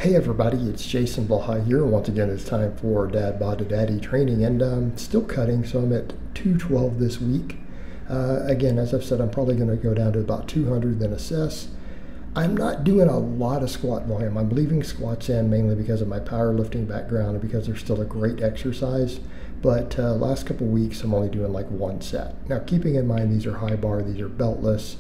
Hey everybody, it's Jason Blaha here. Once again, it's time for Dadbod to Daddy training, and still cutting, so I'm at 212 this week. Again, as I've said, I'm probably going to go down to about 200, then assess. I'm not doing a lot of squat volume. I'm leaving squats in mainly because of my powerlifting background and because they're still a great exercise. But last couple weeks, I'm only doing like one set. Now, keeping in mind these are high bar, these are beltless.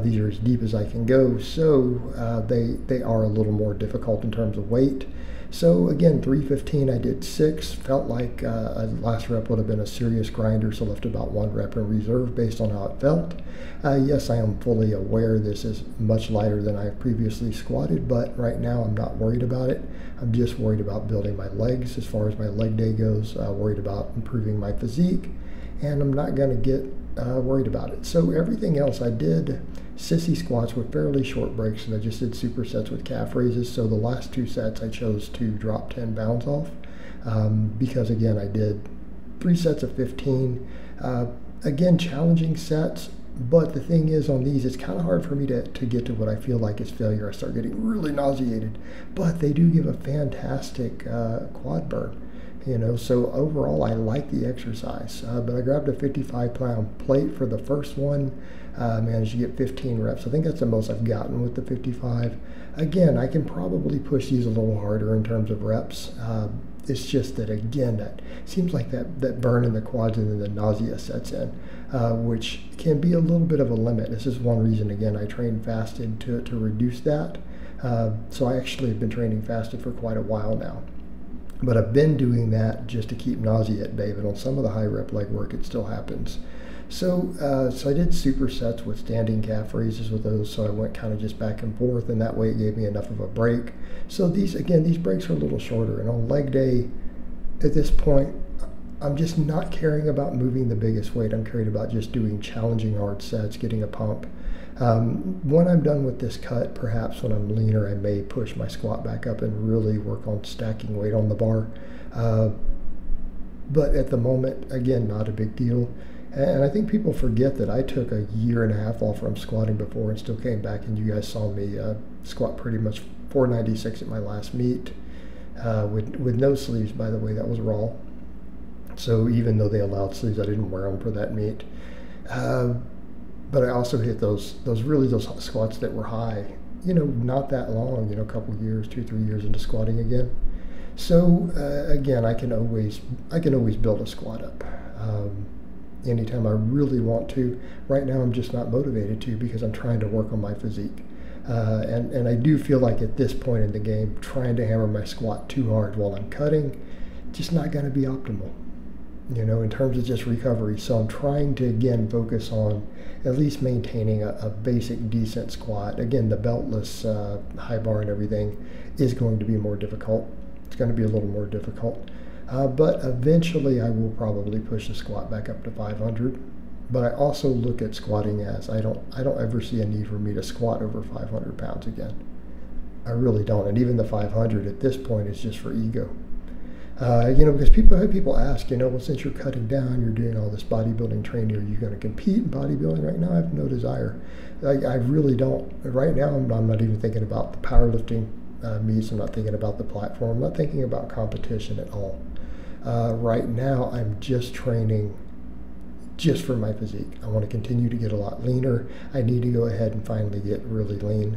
These are as deep as I can go, so they are a little more difficult in terms of weight. So again, 315, I did 6. Felt like last rep would have been a serious grinder, so left about 1 rep in reserve based on how it felt. Yes, I am fully aware this is much lighter than I've previously squatted, but right now I'm not worried about it. I'm just worried about building my legs as far as my leg day goes, worried about improving my physique, and I'm not going to get worried about it. So everything else I did, Sissy Squats with fairly short breaks, and I just did supersets with calf raises. So the last 2 sets I chose to drop 10 pounds off because again I did 3 sets of 15. Again, challenging sets, but the thing is on these it's kind of hard for me to get to what I feel like is failure. I start getting really nauseated, but they do give a fantastic quad burn. So overall I like the exercise, but I grabbed a 55-pound plate for the first one, managed to get 15 reps. I think that's the most I've gotten with the 55. Again, I can probably push these a little harder in terms of reps. It's just that, again, that seems like that burn in the quads and then the nausea sets in, which can be a little bit of a limit. This is one reason, again, I train fasted to reduce that. So I actually have been training fasted for quite a while now. But I've been doing that just to keep nausea at bay, but on some of the high rep leg work it still happens. So I did supersets with standing calf raises with those, so I went kind of just back and forth, and that way it gave me enough of a break. So these breaks are a little shorter, and on leg day, at this point, I'm just not caring about moving the biggest weight. I'm caring about just doing challenging hard sets, getting a pump. When I'm done with this cut, perhaps when I'm leaner, I may push my squat back up and really work on stacking weight on the bar. But at the moment, again, not a big deal. And I think people forget that I took a year and a half off from squatting before and still came back, and you guys saw me squat pretty much 496 at my last meet with no sleeves, by the way. That was raw. So even though they allowed sleeves, I didn't wear them for that meet. But I also hit those squats that were high, not that long, a couple years, 2-3 years into squatting again. So again, I can always build a squat up anytime I really want to. Right now, I'm just not motivated to because I'm trying to work on my physique. And I do feel like at this point in the game, trying to hammer my squat too hard while I'm cutting, just not going to be optimal. In terms of just recovery. So I'm trying to, again, focus on at least maintaining a basic, decent squat. Again, the beltless high bar and everything is going to be more difficult. It's going to be a little more difficult. But eventually I will probably push the squat back up to 500. But I also look at squatting as I don't ever see a need for me to squat over 500 pounds again. I really don't. And even the 500 at this point is just for ego. Because people ask, well, since you're cutting down, you're doing all this bodybuilding training, are you going to compete in bodybuilding? Right now, I have no desire. I really don't. Right now, I'm not even thinking about the powerlifting meets. I'm not thinking about the platform. I'm not thinking about competition at all. Right now, I'm just training just for my physique. I want to continue to get a lot leaner. I need to go ahead and finally get really lean.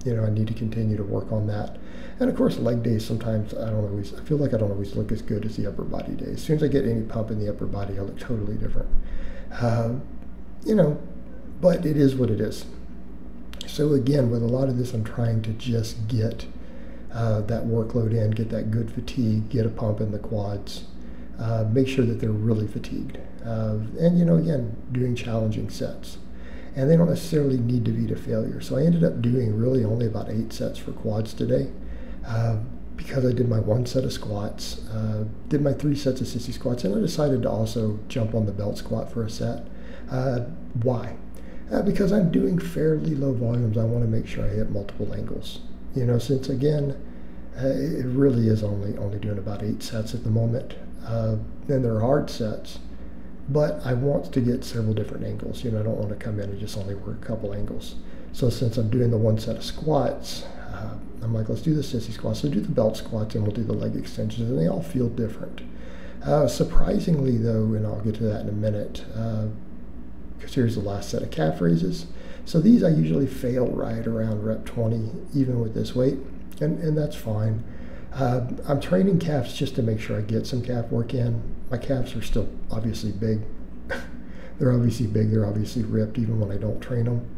I need to continue to work on that. And of course, leg days, sometimes I feel like I don't always look as good as the upper body days. As soon as I get any pump in the upper body, I look totally different. But it is what it is. So again, with a lot of this, I'm trying to just get that workload in, get that good fatigue, get a pump in the quads, make sure that they're really fatigued. And again, doing challenging sets. And they don't necessarily need to be to failure. So I ended up doing really only about 8 sets for quads today because I did my 1 set of squats, did my 3 sets of Sissy Squats, and I decided to also jump on the belt squat for a set. Why? Because I'm doing fairly low volumes. I want to make sure I hit multiple angles. Since again, it really is only doing about 8 sets at the moment. And they're hard sets. But I want to get several different angles. I don't want to come in and just only work a couple angles. So since I'm doing the 1 set of squats, I'm like, let's do the sissy squats, so do the belt squats, and we'll do the leg extensions, and they all feel different. Surprisingly though, and I'll get to that in a minute, because here's the last set of calf raises. So these I usually fail right around rep 20, even with this weight, and that's fine. I'm training calves just to make sure I get some calf work in. My calves are still obviously big. They're obviously big, they're obviously ripped even when I don't train them.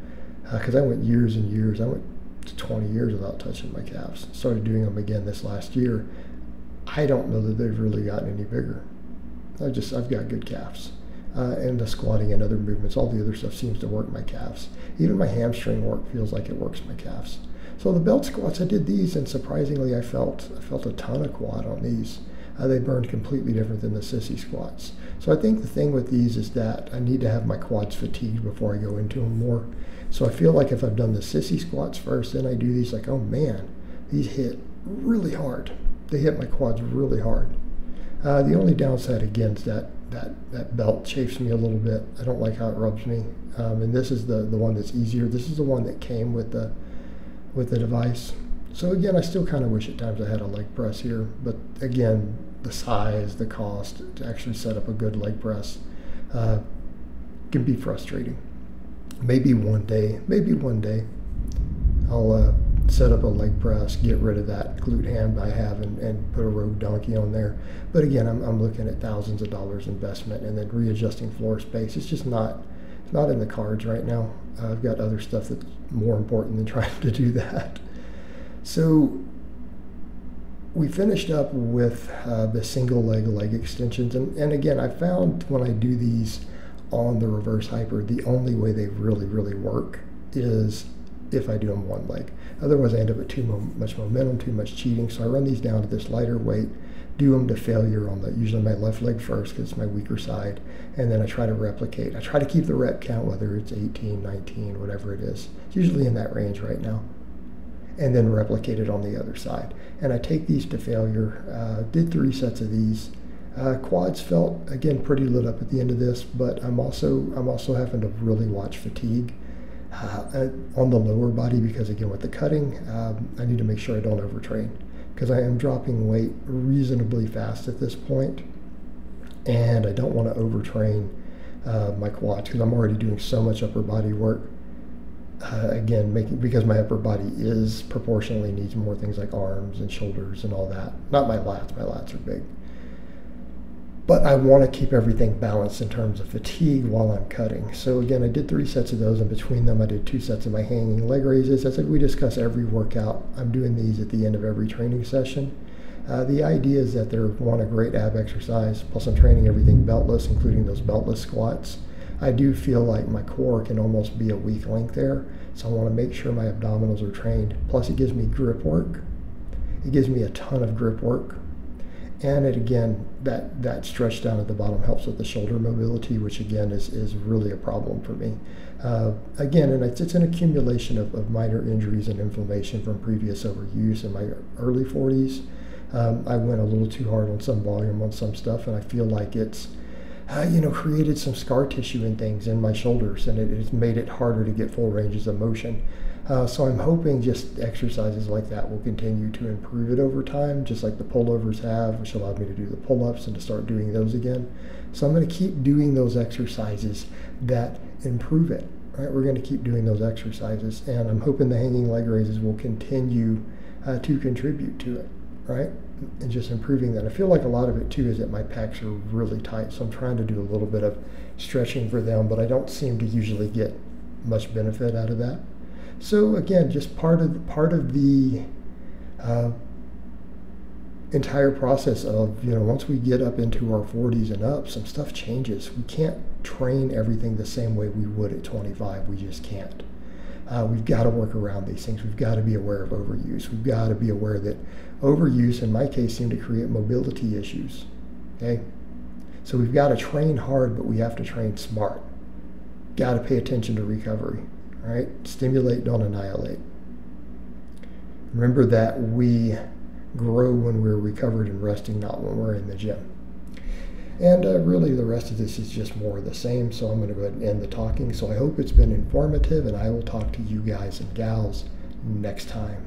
Because I went years and years, I went to 20 years without touching my calves. Started doing them again this last year. I don't know that they've really gotten any bigger. I've got good calves. And the squatting and other movements, all the other stuff seems to work my calves. Even my hamstring work feels like it works my calves. So the belt squats, I did these, and surprisingly I felt a ton of quad on these. They burned completely different than the sissy squats. So I think the thing with these is that I need to have my quads fatigued before I go into them more. So I feel like if I've done the sissy squats first, then I do these, like, oh man, these hit really hard. They hit my quads really hard. The only downside, again, is that belt chafes me a little bit. I don't like how it rubs me. And this is the one that's easier. This is the one that came with the device. So again, I still kind of wish at times I had a leg press here, but again, the size, the cost to actually set up a good leg press can be frustrating. Maybe one day I'll set up a leg press, get rid of that glute ham I have, and put a Rogue Donkey on there. But again, I'm looking at thousands of dollars investment, and then readjusting floor space. It's just not in the cards right now. I've got other stuff that's more important than trying to do that. So we finished up with the single leg extensions, and again, I found when I do these on the reverse hyper, the only way they really work is if I do them one leg. Otherwise I end up with too much momentum, too much cheating. So I run these down to this lighter weight, do them to failure on usually my left leg first because it's my weaker side, and then I try to replicate. I try to keep the rep count, whether it's 18, 19, whatever it is. It's usually in that range right now. And then replicate it on the other side. And I take these to failure, did 3 sets of these. Quads felt, again, pretty lit up at the end of this, but I'm also having to really watch fatigue on the lower body, because again, with the cutting, I need to make sure I don't overtrain, because I am dropping weight reasonably fast at this point, and I don't want to overtrain my quads because I'm already doing so much upper body work. Again, because my upper body is proportionally needs more things like arms and shoulders and all that. Not my lats are big. But I want to keep everything balanced in terms of fatigue while I'm cutting. So again, I did 3 sets of those, and between them I did 2 sets of my hanging leg raises. As we discuss every workout, I'm doing these at the end of every training session. The idea is that they're, one, a great ab exercise, plus I'm training everything beltless, including those beltless squats. I do feel like my core can almost be a weak link there, so I want to make sure my abdominals are trained. Plus it gives me grip work. It gives me a ton of grip work. And it, again, that stretch down at the bottom helps with the shoulder mobility, which again is really a problem for me. Again, and it's an accumulation of minor injuries and inflammation from previous overuse in my early 40s. I went a little too hard on some volume on some stuff, and I feel like it's created some scar tissue and things in my shoulders, and it has made it harder to get full ranges of motion. So I'm hoping just exercises like that will continue to improve it over time, just like the pullovers have, which allowed me to do the pull-ups and to start doing those again. So I'm going to keep doing those exercises that improve it. Right? We're going to keep doing those exercises, and I'm hoping the hanging leg raises will continue to contribute to it, right? And just improving that. I feel like a lot of it too is that my pecs are really tight, so I'm trying to do a little bit of stretching for them, but I don't seem to usually get much benefit out of that. So again, just part of the entire process of, once we get up into our 40s and up, some stuff changes. We can't train everything the same way we would at 25. We just can't. We've got to work around these things. We've got to be aware of overuse. We've got to be aware that overuse, in my case, seemed to create mobility issues. Okay? So we've got to train hard, but we have to train smart. Got to pay attention to recovery. Right? Stimulate, don't annihilate. Remember that we grow when we're recovered and resting, not when we're in the gym. And really the rest of this is just more of the same, so I'm going to go ahead and end the talking. So I hope it's been informative, and I will talk to you guys and gals next time.